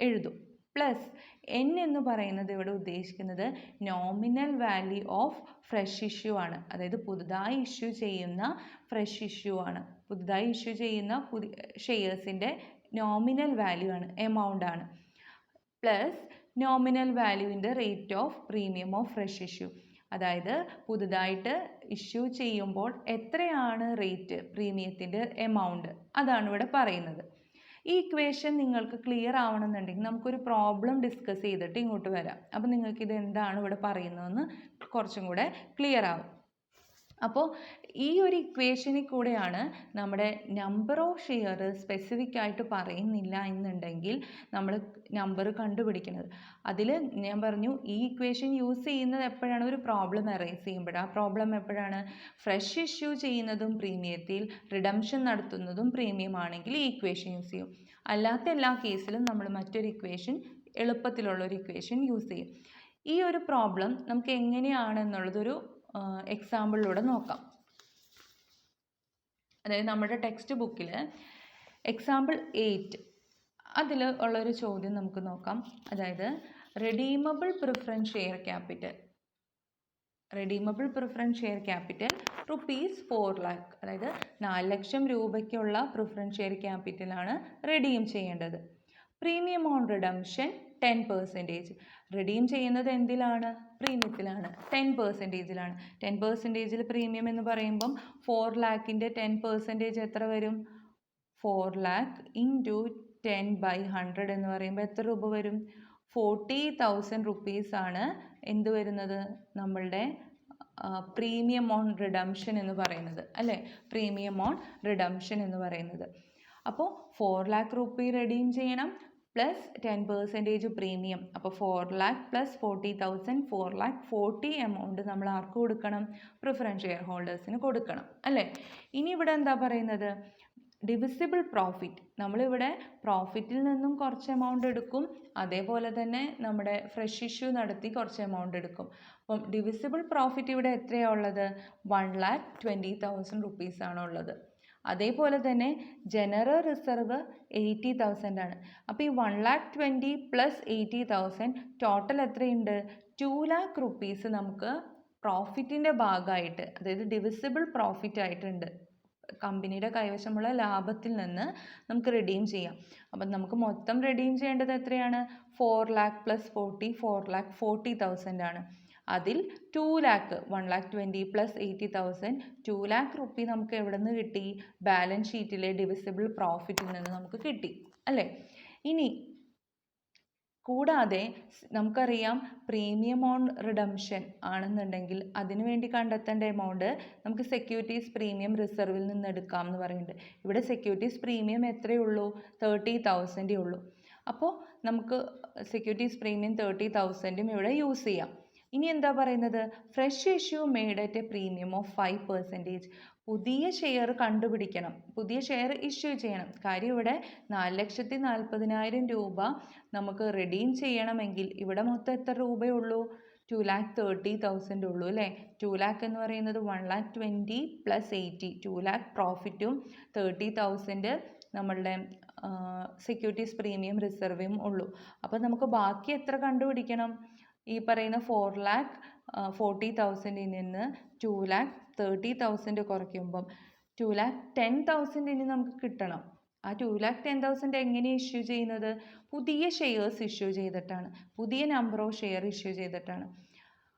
എഴുതും. പ്ലസ് എൻ എന്ന് പറയുന്നത് ഇവിടെ ഉദ്ദേശിക്കുന്നത് nominal value of fresh issue ആണ്. അതായത് പുതുതായി ഇഷ്യൂ ചെയ്യുന്ന ഫ്രഷ് ഇഷ്യൂ ആണ്. പുതുതായി ഇഷ്യൂ ചെയ്യുന്ന ഷെയർസിൻ്റെ നോമിനൽ വാല്യൂ ആണ്, എമൗണ്ട് ആണ്. പ്ലസ് നോമിനൽ വാല്യൂവിൻ്റെ rate of premium of fresh issue. അതായത് പുതുതായിട്ട് ഇഷ്യൂ ചെയ്യുമ്പോൾ എത്രയാണ് റേറ്റ് പ്രീമിയത്തിൻ്റെ എമൗണ്ട്, അതാണ് ഇവിടെ പറയുന്നത്. ഈ ഇക്വേഷൻ നിങ്ങൾക്ക് ക്ലിയർ ആവണമെന്നുണ്ടെങ്കിൽ നമുക്കൊരു പ്രോബ്ലം ഡിസ്കസ് ചെയ്തിട്ട് ഇങ്ങോട്ട് വരാം. അപ്പോൾ നിങ്ങൾക്ക് ഇത് എന്താണ് ഇവിടെ പറയുന്നതെന്ന് കുറച്ചും കൂടെ ക്ലിയർ ആവും. അപ്പോൾ ഈ ഒരു ഇക്വേഷനിൽ കൂടെയാണ് നമ്മുടെ നമ്പർ ഓഫ് ഷെയർ സ്പെസിഫിക് ആയിട്ട് പറയുന്നില്ല എന്നുണ്ടെങ്കിൽ നമ്മൾ നമ്പർ കണ്ടുപിടിക്കുന്നത്. അതിൽ ഞാൻ പറഞ്ഞു ഈ ഇക്വേഷൻ യൂസ് ചെയ്യുന്നത് എപ്പോഴാണ്, ഒരു പ്രോബ്ലം അറൈസ് ചെയ്യുമ്പോഴാണ്. ആ പ്രോബ്ലം എപ്പോഴാണ്, ഫ്രഷ് ഇഷ്യൂ ചെയ്യുന്നതും പ്രീമിയത്തിൽ, റിഡംഷൻ നടത്തുന്നതും പ്രീമിയം ആണെങ്കിൽ ഈ ഇക്വേഷൻ യൂസ് ചെയ്യും. അല്ലാത്ത എല്ലാ കേസിലും നമ്മൾ മറ്റൊരു ഇക്വേഷൻ, എളുപ്പത്തിലുള്ളൊരു ഇക്വേഷൻ യൂസ് ചെയ്യും. ഈ ഒരു പ്രോബ്ലം നമുക്ക് എങ്ങനെയാണെന്നുള്ളതൊരു എക്സാമ്പിളിലൂടെ നോക്കാം. അതായത് നമ്മുടെ ടെക്സ്റ്റ് ബുക്കിൽ എക്സാമ്പിൾ 8 അതിൽ ഉള്ളൊരു ചോദ്യം നമുക്ക് നോക്കാം. അതായത് redeemable preference share capital, redeemable preference share capital ₹4 lakh, അതായത് 4 ലക്ഷം രൂപയ്ക്കുള്ള പ്രിഫറൻസ് ഷെയർ ക്യാപിറ്റലാണ് റെഡീം ചെയ്യേണ്ടത്. Premium on redemption 10%. റിഡീം ചെയ്യുന്നത് എന്തിലാണ്, പ്രീമിയത്തിലാണ്, 10%ലാണ്. 10%ൽ പ്രീമിയം എന്ന് പറയുമ്പം 4 lakhൻ്റെ 10% എത്ര വരും, 4 lakh ഇൻറ്റു 10/100 എന്ന് പറയുമ്പോൾ എത്ര രൂപ വരും, 40,000 rupees ആണ് എന്ത് വരുന്നത്, നമ്മളുടെ പ്രീമിയം ഓൺ റിഡംഷൻ എന്ന് പറയുന്നത് അല്ലേ, പ്രീമിയം ഓൺ റിഡംഷൻ എന്ന് പറയുന്നത്. അപ്പോൾ 4 lakh rupee റെഡീം ചെയ്യണം, പ്ലസ് 10% പ്രീമിയം. അപ്പോൾ 4 lakh പ്ലസ് 40,000, 4 lakh 40 എമൗണ്ട് നമ്മൾ ആർക്ക് കൊടുക്കണം, പ്രിഫറൻസ് ഷെയർ ഹോൾഡേഴ്സിന് കൊടുക്കണം അല്ലേ. ഇനി ഇവിടെ എന്താ പറയുന്നത്, ഡിവിസിബിൾ പ്രോഫിറ്റ്. നമ്മളിവിടെ പ്രോഫിറ്റിൽ നിന്നും കുറച്ച് എമൗണ്ട് എടുക്കും, അതേപോലെ തന്നെ നമ്മുടെ ഫ്രഷ് ഇഷ്യൂ നടത്തി കുറച്ച് എമൗണ്ട് എടുക്കും. അപ്പം ഡിവിസിബിൾ പ്രോഫിറ്റ് ഇവിടെ എത്രയാണ് ഉള്ളത്, 1,20,000 rupees ആണ് ഉള്ളത്. അതേപോലെ തന്നെ ജനറൽ റിസർവ് 80,000 ആണ്. അപ്പോൾ ഈ 1,20,000 പ്ലസ് 80,000 ടോട്ടൽ എത്രയുണ്ട്, 2 lakh rupees നമുക്ക് പ്രോഫിറ്റിൻ്റെ ഭാഗമായിട്ട്, അതായത് ഡിവിസിബിൾ പ്രോഫിറ്റ് ആയിട്ടുണ്ട്. കമ്പനിയുടെ കൈവശമുള്ള ലാഭത്തിൽ നിന്ന് നമുക്ക് റെഡീം ചെയ്യാം. അപ്പം നമുക്ക് മൊത്തം റെഡീം ചെയ്യേണ്ടത് എത്രയാണ്, 4 lakh പ്ലസ് 40, 4 lakh 40,000 ആണ്. അതിൽ 2 lakh, 1,20,000 പ്ലസ് 80,000, 2 lakh rupee നമുക്ക് എവിടെ നിന്ന് കിട്ടി, ബാലൻസ് ഷീറ്റിലെ ഡിവിസിബിൾ പ്രോഫിറ്റിൽ നിന്ന് നമുക്ക് കിട്ടി അല്ലേ. ഇനി കൂടാതെ നമുക്കറിയാം പ്രീമിയം ഓൺ റിഡംഷൻ ആണെന്നുണ്ടെങ്കിൽ അതിനു വേണ്ടി കണ്ടെത്തേണ്ട എമൗണ്ട് നമുക്ക് സെക്യൂരിറ്റീസ് പ്രീമിയം റിസർവിൽ നിന്ന് എടുക്കാം എന്ന് പറയുന്നുണ്ട്. ഇവിടെ സെക്യൂരിറ്റീസ് പ്രീമിയം എത്രയേ ഉള്ളൂ, 30,000 ഉള്ളൂ. അപ്പോൾ നമുക്ക് സെക്യൂരിറ്റീസ് പ്രീമിയം 30,000 ഇവിടെ യൂസ് ചെയ്യാം. ഇനി എന്താ പറയുന്നത്, fresh issue made at A premium of 5%. പുതിയ ഷെയർ കണ്ടുപിടിക്കണം, പുതിയ ഷെയർ ഇഷ്യൂ ചെയ്യണം. കാര്യം ഇവിടെ 4,40,000 രൂപ നമുക്ക് റെഡീം ചെയ്യണമെങ്കിൽ ഇവിടെ മൊത്തം എത്ര രൂപയുള്ളൂ, 2,30,000 ഉള്ളൂ അല്ലേ. 2 lakh എന്ന് പറയുന്നത് 1,20,000 പ്ലസ് 80, 2 lakh പ്രോഫിറ്റും 30,000 നമ്മളുടെ സെക്യൂരിറ്റീസ് പ്രീമിയം റിസർവും ഉള്ളൂ. അപ്പോൾ നമുക്ക് ബാക്കി എത്ര കണ്ടുപിടിക്കണം, ഈ പറയുന്ന 4,40,000 നിന്ന് 2,30,000 കുറയ്ക്കുമ്പം 2,10,000 ഇനി നമുക്ക് കിട്ടണം. ആ 2,10,000 എങ്ങനെ ഇഷ്യൂ ചെയ്യുന്നത്, പുതിയ ഷെയർസ് ഇഷ്യൂ ചെയ്തിട്ടാണ്, പുതിയ നമ്പർ ഓഫ് ഷെയർ ഇഷ്യൂ ചെയ്തിട്ടാണ്.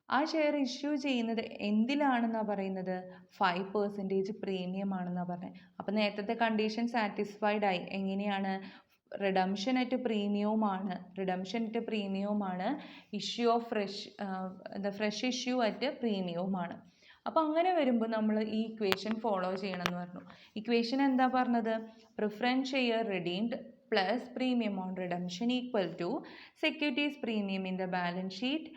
ആ ഷെയർ ഇഷ്യൂ ചെയ്യുന്നത് എന്തിലാണെന്നാണ് പറയുന്നത്, 5% പ്രീമിയം ആണെന്നാണ് പറഞ്ഞത്. അപ്പം നേരത്തെ കണ്ടീഷൻ സാറ്റിസ്ഫൈഡ് ആയി. എങ്ങനെയാണ്, റിഡംഷൻ അറ്റ് പ്രീമിയവുമാണ് issue of fresh issue at പ്രീമിയവുമാണ്. അപ്പോൾ അങ്ങനെ വരുമ്പോൾ നമ്മൾ ഈ ഇക്വേഷൻ ഫോളോ ചെയ്യണം എന്ന് പറഞ്ഞു. ഇക്വേഷൻ എന്താ പറഞ്ഞത്? Preference share redeemed plus premium on redemption equal to securities premium in the balance sheet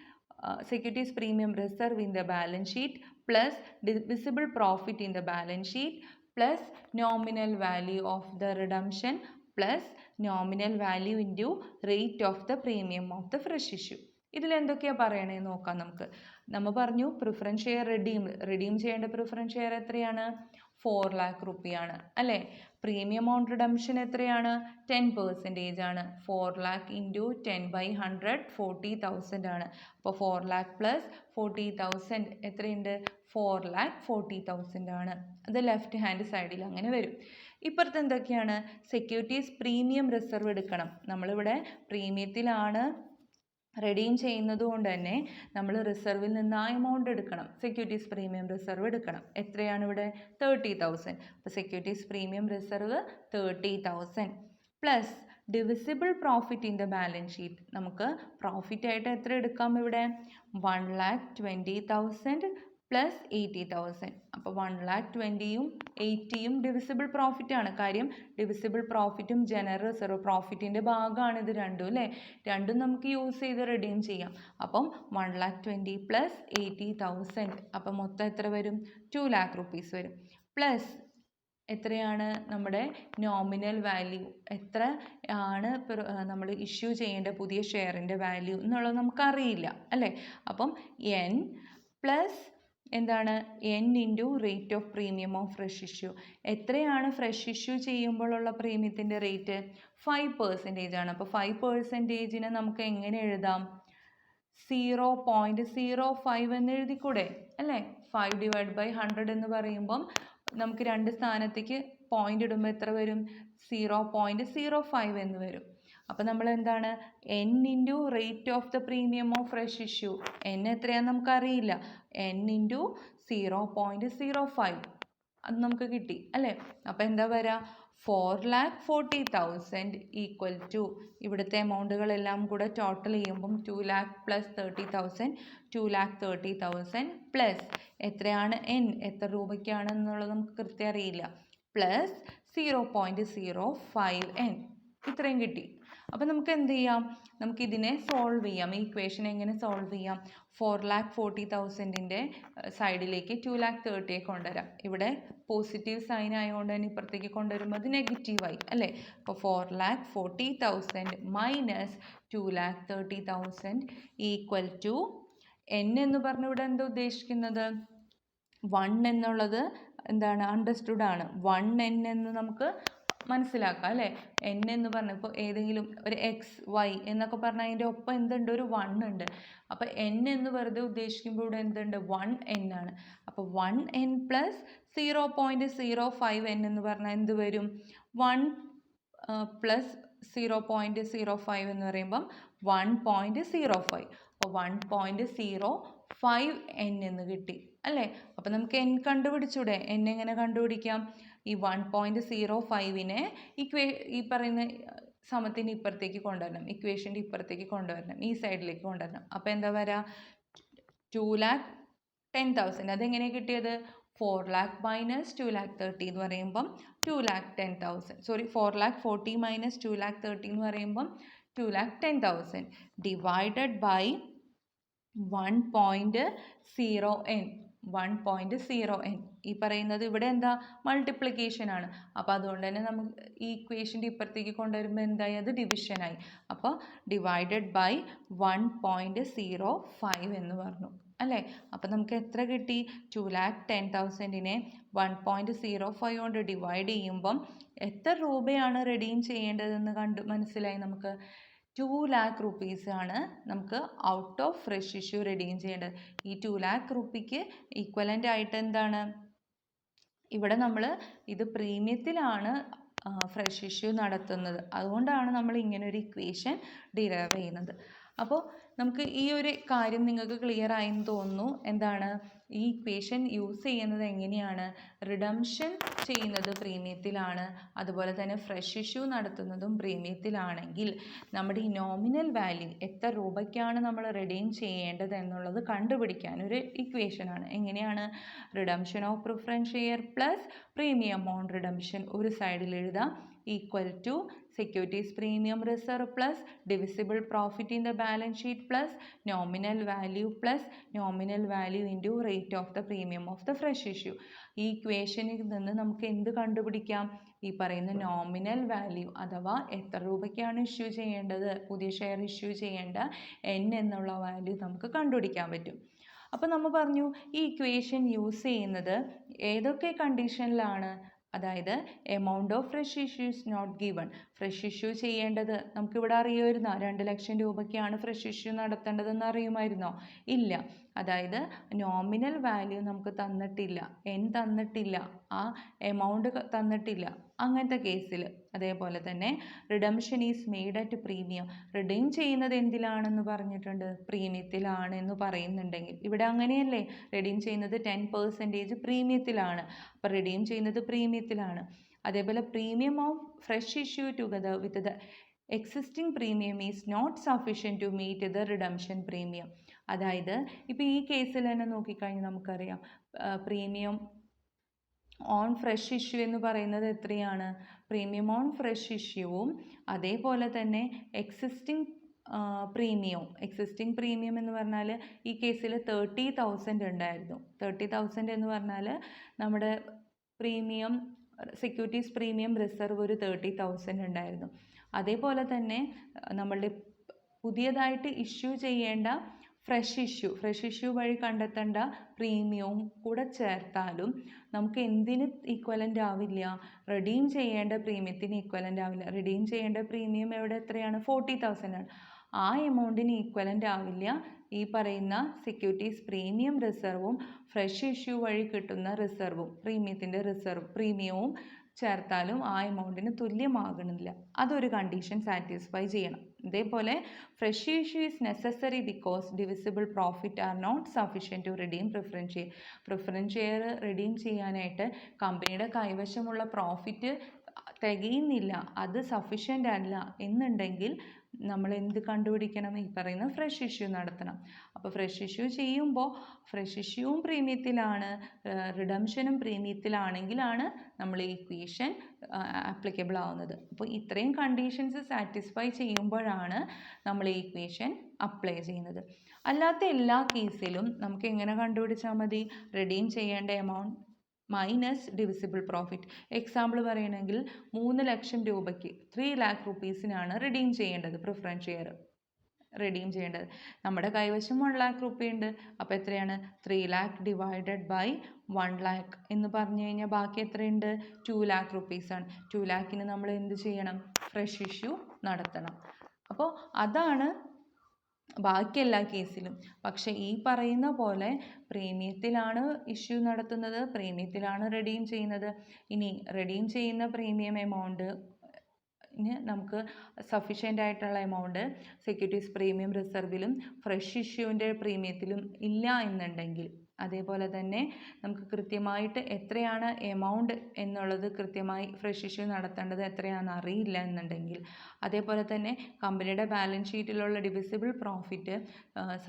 securities premium reserve in the balance sheet plus divisible profit in the balance sheet plus nominal value of the redemption plus nominal value into rate of the premium of the fresh issue. ഇതിൽ എന്തൊക്കെയാണ് പറയണേ നോക്കാം നമുക്ക്. നമ്മൾ പറഞ്ഞു preference share redeem ചെയ്യേണ്ട preference share എത്രയാണ്? 4 lakh റുപ്പിയാണ് അല്ലേ? പ്രീമിയം ഓൺ റിഡംഷൻ എത്രയാണ്? 10% ആണ്. 4 lakh ഇൻറ്റു 10/100 40,000 ആണ്. അപ്പോൾ 4 lakh പ്ലസ് 40,000 എത്രയുണ്ട്? 4 lakh 40,000 ആണ്. അത് ലെഫ്റ്റ് ഹാൻഡ് സൈഡിൽ അങ്ങനെ വരും. ഇപ്പുറത്ത് എന്തൊക്കെയാണ്? സെക്യൂരിറ്റീസ് പ്രീമിയം റിസർവ് എടുക്കണം. നമ്മളിവിടെ പ്രീമിയത്തിലാണ് റെഡീം ചെയ്യുന്നത് കൊണ്ട് തന്നെ നമ്മൾ റിസർവിൽ നിന്ന് ആ എമൗണ്ട് എടുക്കണം. സെക്യൂരിറ്റീസ് പ്രീമിയം റിസർവ് എടുക്കണം. എത്രയാണ് ഇവിടെ? 30,000. അപ്പോൾ securities premium reserve 30,000 plus divisible profit in the balance sheet. നമുക്ക് പ്രോഫിറ്റ് ആയിട്ട് എത്ര എടുക്കാം ഇവിടെ? 1,20,000 പ്ലസ് 80,000. അപ്പോൾ 1,20,000-ഉം 80,000-ഉം ഡിവിസിബിൾ പ്രോഫിറ്റ് ആണ്. കാര്യം ഡിവിസിബിൾ പ്രോഫിറ്റും ജനറൽ റിസർവ് പ്രോഫിറ്റിൻ്റെ ഭാഗമാണ് ഇത് രണ്ടും അല്ലേ? രണ്ടും നമുക്ക് യൂസ് ചെയ്ത് റിഡീം ചെയ്യാം. അപ്പം 1,20,000 പ്ലസ് 80,000. അപ്പം മൊത്തം എത്ര വരും? 2 lakh rupees വരും. പ്ലസ് എത്രയാണ് നമ്മുടെ നോമിനൽ വാല്യൂ? എത്ര ആണ് നമ്മൾ ഇഷ്യൂ ചെയ്യേണ്ട പുതിയ ഷെയറിൻ്റെ വാല്യൂ എന്നുള്ളത് നമുക്കറിയില്ല അല്ലേ? അപ്പം n പ്ലസ് എന്താണ്? n into rate of premium of fresh issue. എത്രയാണ് ഫ്രഷ് ഇഷ്യൂ ചെയ്യുമ്പോഴുള്ള പ്രീമിയത്തിൻ്റെ റേറ്റ്? 5% ആണ്. അപ്പോൾ 5%-നെ നമുക്ക് എങ്ങനെ എഴുതാം? 0.05 എന്ന് എഴുതിക്കൂടെ അല്ലേ? 5/100 എന്ന് പറയുമ്പം നമുക്ക് രണ്ട് സ്ഥാനത്തേക്ക് പോയിന്റ് ഇടുമ്പോൾ എത്ര വരും? 0.05 എന്ന് വരും. അപ്പോൾ നമ്മൾ എന്താണ്? n into rate of the premium of fresh issue. n എത്രയാണെന്ന് നമുക്കറിയില്ല. n ഇൻറ്റു 0.05 അത് നമുക്ക് കിട്ടി അല്ലേ? അപ്പോൾ എന്താ വരിക? 4,40,000 ഈക്വൽ ടു ഇവിടുത്തെ എമൗണ്ടുകളെല്ലാം കൂടെ ടോട്ടൽ ചെയ്യുമ്പം 2 lakh പ്ലസ് 30,000 2,30,000 പ്ലസ് എത്രയാണ് n? എത്ര രൂപയ്ക്കാണെന്നുള്ളത് നമുക്ക് കൃത്യം അറിയില്ല. പ്ലസ് 0.05 n ഇത്രയും കിട്ടി. അപ്പോൾ നമുക്ക് എന്ത് ചെയ്യാം? നമുക്കിതിനെ സോൾവ് ചെയ്യാം. ഈ ഇക്വേഷൻ എങ്ങനെ സോൾവ് ചെയ്യാം? 4,40,000-ൻ്റെ സൈഡിലേക്ക് 2,30,000 കൊണ്ടുവരാം. ഇവിടെ പോസിറ്റീവ് സൈൻ ആയതുകൊണ്ട് തന്നെ ഇപ്പുറത്തേക്ക് കൊണ്ടുവരുമ്പോൾ അത് നെഗറ്റീവായി അല്ലേ? അപ്പോൾ 4,40,000 മൈനസ് 2,30,000 ഈക്വൽ ടു n എന്ന് പറഞ്ഞ് ഇവിടെ എന്താ ഉദ്ദേശിക്കുന്നത്? 1 എന്നുള്ളത് എന്താണ്? അണ്ടർസ്റ്റുഡ് ആണ്. 1n എന്ന് നമുക്ക് മനസ്സിലാക്കാം അല്ലേ? n എന്ന് പറഞ്ഞപ്പോൾ ഏതെങ്കിലും ഒരു x y എന്നൊക്കെ പറഞ്ഞാൽ അതിൻ്റെ ഒപ്പം എന്തുണ്ട്? ഒരു 1 ഉണ്ട്. അപ്പോൾ n എന്ന് വെറുതെ ഉദ്ദേശിക്കുമ്പോൾ ഇവിടെ എന്തുണ്ട്? 1n ആണ്. അപ്പോൾ 1n പ്ലസ് 0.05 n എന്ന് പറഞ്ഞാൽ എന്ത് വരും? 1 പ്ലസ് 0.05 എന്ന് പറയുമ്പം 1.05. അപ്പോൾ 1.05 n എന്ന് കിട്ടി അല്ലേ? അപ്പോൾ നമുക്ക് n കണ്ടുപിടിച്ചൂടെ? n എങ്ങനെ കണ്ടുപിടിക്കാം? ഈ 1.05-നെ ഈ പറയുന്ന സമത്തിന് ഇപ്പുറത്തേക്ക് കൊണ്ടുവരണം. ഇക്വേഷൻ്റെ ഇപ്പുറത്തേക്ക് കൊണ്ടുവരണം. ഈ സൈഡിലേക്ക് കൊണ്ടുവരണം. അപ്പോൾ എന്താ വരിക? 2,10,000. അതെങ്ങനെ കിട്ടിയത്? 4 lakh മൈനസ് 2,30,000 എന്ന് പറയുമ്പം 2,10,000. 4,40,000 മൈനസ് 2,30,000 എന്ന് പറയുമ്പം 2,10,000 ഡിവൈഡഡ് ബൈ 1.0n. 1.0n ഈ പറയുന്നത് ഇവിടെ എന്താ? മൾട്ടിപ്ലിക്കേഷൻ ആണ്. അപ്പോൾ അതുകൊണ്ട് തന്നെ നമുക്ക് ഈ ഇക്വേഷൻ്റെ ഇപ്പുറത്തേക്ക് കൊണ്ടുവരുമ്പോൾ എന്തായി? അത് ഡിവിഷനായി. അപ്പോൾ ഡിവൈഡഡ് ബൈ 1.05 എന്ന് പറഞ്ഞു അല്ലേ? അപ്പോൾ നമുക്ക് എത്ര കിട്ടി? 2,10,000-നെ 1.05 കൊണ്ട് ഡിവൈഡ് ചെയ്യുമ്പം എത്ര രൂപയാണ് റെഡീം ചെയ്യേണ്ടതെന്ന് മനസ്സിലായി നമുക്ക്. 2 lakh rupees ആണ് നമുക്ക് out of fresh issue redeem ചെയ്യേണ്ടത്. ഈ 2 lakh റുപ്പിക്ക് ഈക്വലൻ്റ് ആയിട്ട് എന്താണ്? ഇവിടെ നമ്മൾ ഇത് പ്രീമിയത്തിലാണ് ഫ്രഷ് ഇഷ്യൂ നടത്തുന്നത്. അതുകൊണ്ടാണ് നമ്മൾ ഇങ്ങനെ ഒരു ഇക്വേഷൻ ഡിറൈവ് ചെയ്യുന്നത്. അപ്പോൾ നമുക്ക് ഈ ഒരു കാര്യം നിങ്ങൾക്ക് ക്ലിയർ ആയെന്ന് തോന്നുന്നു. എന്താണ് ഈ ഇക്വേഷൻ യൂസ് ചെയ്യുന്നത് എങ്ങനെയാണ്? റിഡംഷൻ ചെയ്യുന്നത് പ്രീമിയത്തിലാണ്, അതുപോലെ തന്നെ ഫ്രഷ് ഇഷ്യൂ നടത്തുന്നതും പ്രീമിയത്തിലാണെങ്കിൽ നമ്മുടെ ഈ നോമിനൽ വാല്യൂ എത്ര രൂപയ്ക്കാണ് നമ്മൾ റിഡീം ചെയ്യേണ്ടത് എന്നുള്ളത് കണ്ടുപിടിക്കാൻ ഒരു ഇക്വേഷനാണ്. എങ്ങനെയാണ്? Redemption of preference share plus premium on redemption ഒരു സൈഡിൽ എഴുതാം, equal to securities premium reserve plus divisible profit in the balance sheet plus nominal value into rate of the premium of the fresh issue. ഈ ഇക്വേഷനിൽ നിന്ന് നമുക്ക് എന്ത് കണ്ടുപിടിക്കാം? ഈ പറയുന്ന നോമിനൽ വാല്യൂ അഥവാ എത്ര രൂപയ്ക്കാണ് ഇഷ്യൂ ചെയ്യേണ്ടത്, പുതിയ ഷെയർ ഇഷ്യൂ ചെയ്യേണ്ട n എന്നുള്ള വാല്യൂ നമുക്ക് കണ്ടുപിടിക്കാൻ പറ്റും. അപ്പോൾ നമ്മൾ പറഞ്ഞു ഈ ഇക്വേഷൻ യൂസ് ചെയ്യുന്നത് ഏതൊക്കെ കണ്ടീഷനിലാണ്? അതായത് amount of fresh issue is not given. Fresh issue ചെയ്യേണ്ടത് നമുക്കിവിടെ അറിയുമായിരുന്നോ? 2 ലക്ഷം രൂപയ്ക്കാണ് ഫ്രഷ് ഇഷ്യൂ നടത്തേണ്ടതെന്ന് അറിയുമായിരുന്നോ? ഇല്ല. അതായത് നോമിനൽ വാല്യൂ നമുക്ക് തന്നിട്ടില്ല, തന്നിട്ടില്ല, ആ എമൗണ്ട് തന്നിട്ടില്ല. അങ്ങനത്തെ കേസിൽ അതേപോലെ തന്നെ redemption is made at premium. Redeem ചെയ്യുന്നത് എന്തിലാണെന്ന് പറഞ്ഞിട്ടുണ്ട്? പ്രീമിയത്തിലാണ് എന്ന് പറയുന്നുണ്ടെങ്കിൽ ഇവിടെ അങ്ങനെയല്ലേ? റിഡീം ചെയ്യുന്നത് 10% പ്രീമിയത്തിലാണ്. അപ്പോൾ റിഡീം ചെയ്യുന്നത് പ്രീമിയത്തിലാണ്. അതേപോലെ premium of fresh issue together with the existing premium is not sufficient to meet the redemption premium. അതായത് ഇപ്പോൾ ഈ കേസിൽ തന്നെ നോക്കിക്കഴിഞ്ഞാൽ നമുക്കറിയാം പ്രീമിയം ഓൺ ഫ്രഷ് ഇഷ്യൂ എന്ന് പറയുന്നത് എത്രയാണ്? പ്രീമിയം ഓൺ ഫ്രഷ് ഇഷ്യൂവും അതേപോലെ തന്നെ എക്സിസ്റ്റിംഗ് പ്രീമിയം എന്ന് പറഞ്ഞാൽ ഈ കേസിൽ 30,000 ഉണ്ടായിരുന്നു. 30,000 എന്ന് പറഞ്ഞാൽ നമ്മുടെ പ്രീമിയം സെക്യൂരിറ്റീസ് പ്രീമിയം റിസർവ് ഒരു 30,000 ഉണ്ടായിരുന്നു. അതേപോലെ തന്നെ നമ്മളുടെ പുതിയതായിട്ട് ഇഷ്യൂ ചെയ്യേണ്ട ഫ്രഷ് ഇഷ്യൂ വഴി കണ്ടെത്തേണ്ട പ്രീമിയവും കൂടെ ചേർത്താലും നമുക്ക് എന്തിന് ഈക്വലൻ്റ് ആവില്ല? റിഡീം ചെയ്യേണ്ട പ്രീമിയത്തിന് ഈക്വലൻ്റ് ആവില്ല. റിഡീം ചെയ്യേണ്ട പ്രീമിയം എത്രയാണ്? 40,000 ആണ്. ആ എമൗണ്ടിന് ഈക്വലൻ്റ് ആവില്ല ഈ പറയുന്ന സെക്യൂരിറ്റീസ് പ്രീമിയം റിസർവും ഫ്രഷ് ഇഷ്യൂ വഴി കിട്ടുന്ന റിസർവും പ്രീമിയവും ചേർത്താലും ആ എമൗണ്ടിന് തുല്യമാകണില്ല. അതൊരു കണ്ടീഷൻ സാറ്റിസ്ഫൈ ചെയ്യണം. ഇതേപോലെ fresh issue is necessary because divisible profit are not sufficient to redeem preference share redeem ചെയ്യാനായിട്ട് കമ്പനിയുടെ കൈവശമുള്ള പ്രോഫിറ്റ് തികയുന്നില്ല, അത് സഫീഷ്യൻ്റ് അല്ല എന്നുണ്ടെങ്കിൽ നമ്മൾ എന്ത് കണ്ടുപിടിക്കണം? ഈ പറയുന്ന ഫ്രഷ് ഇഷ്യൂ നടത്തണം. അപ്പോൾ ഫ്രഷ് ഇഷ്യൂ ചെയ്യുമ്പോൾ ഫ്രഷ് ഇഷ്യൂവും പ്രീമിയത്തിലാണ്, റിഡംഷനും പ്രീമിയത്തിലാണെങ്കിലാണ് നമ്മൾ ഈ ഇക്വേഷൻ ആപ്ലിക്കബിൾ ആവുന്നത്. അപ്പോൾ ഇത്രയും കണ്ടീഷൻസ് സാറ്റിസ്ഫൈ ചെയ്യുമ്പോഴാണ് നമ്മൾ ഈ ഇക്വേഷൻ അപ്ലൈ ചെയ്യുന്നത്. അല്ലാത്ത എല്ലാ കേസിലും നമുക്ക് എങ്ങനെ കണ്ടുപിടിച്ചാൽ മതി? റിഡീം ചെയ്യേണ്ട amount minus divisible profit. Example പറയുകയാണെങ്കിൽ 3 ലക്ഷം രൂപയ്ക്ക് 3 lakh rupeesനാണ് റിഡീം ചെയ്യേണ്ടത്, പ്രിഫറൻസ് ഷെയർ റിഡീം ചെയ്യേണ്ടത്. നമ്മുടെ കൈവശം 1 lakh rupee ഉണ്ട്. അപ്പോൾ എത്രയാണ്? 3 lakh ഡിവൈഡഡ് ബൈ 1 lakh എന്ന് പറഞ്ഞു കഴിഞ്ഞാൽ ബാക്കി എത്രയുണ്ട്? 2 lakh rupees ആണ്. 2 lakhന് നമ്മൾ എന്ത് ചെയ്യണം? ഫ്രഷ് ഇഷ്യൂ നടത്തണം. അപ്പോൾ അതാണ് ബാക്കി എല്ലാ കേസിലും. പക്ഷെ ഈ പറയുന്ന പോലെ പ്രീമിയത്തിലാണ് ഇഷ്യൂ നടത്തുന്നത്, പ്രീമിയത്തിലാണ് റിഡീം ചെയ്യുന്നത്. ഇനി റിഡീം ചെയ്യുന്ന പ്രീമിയം എമൗണ്ട് നമുക്ക് സഫീഷ്യൻ്റ് ആയിട്ടുള്ള എമൗണ്ട് സെക്യൂരിറ്റീസ് പ്രീമിയം റിസർവിലും ഫ്രഷ് ഇഷ്യൂവിൻ്റെ പ്രീമിയത്തിലും ഇല്ല എന്നുണ്ടെങ്കിൽ, അതേപോലെ തന്നെ നമുക്ക് കൃത്യമായിട്ട് എത്രയാണ് എമൗണ്ട് എന്നുള്ളത് കൃത്യമായി ഫ്രഷ് ഇഷ്യൂ നടത്തേണ്ടത് എത്രയാണെന്ന് അറിയില്ല എന്നുണ്ടെങ്കിൽ, അതേപോലെ തന്നെ കമ്പനിയുടെ ബാലൻസ് ഷീറ്റിലുള്ള ഡിവിസിബിൾ പ്രോഫിറ്റ്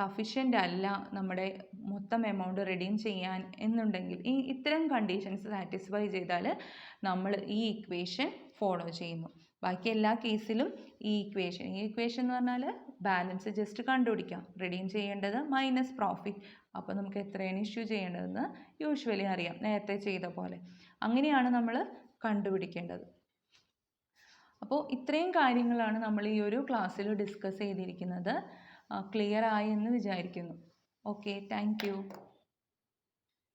സഫീഷ്യൻ്റ് അല്ല നമ്മുടെ മൊത്തം എമൗണ്ട് റിഡീം ചെയ്യാൻ എന്നുണ്ടെങ്കിൽ, ഇത്തരം കണ്ടീഷൻസ് സാറ്റിസ്ഫൈ ചെയ്താൽ നമ്മൾ ഈ ഇക്വേഷൻ ഫോളോ ചെയ്യുന്നു. ബാക്കി എല്ലാ കേസിലും ഈ ഇക്വേഷൻ എന്ന് പറഞ്ഞാൽ ബാലൻസ് ജസ്റ്റ് കണ്ടുപിടിക്കാം. റിഡീം ചെയ്യേണ്ടത് മൈനസ് പ്രോഫിറ്റ്. അപ്പോൾ നമുക്ക് എത്രയാണ് ഇഷ്യൂ ചെയ്യേണ്ടതെന്ന് യൂഷ്വലി അറിയാം, നേരത്തെ ചെയ്ത പോലെ. അങ്ങനെയാണ് നമ്മൾ കണ്ടുപിടിക്കേണ്ടത്. അപ്പോൾ ഇത്രയും കാര്യങ്ങളാണ് നമ്മൾ ഈ ഒരു ക്ലാസ്സിൽ ഡിസ്കസ് ചെയ്തിരിക്കുന്നത്. ക്ലിയർ ആയി എന്ന് വിചാരിക്കുന്നു. Okay, thank you.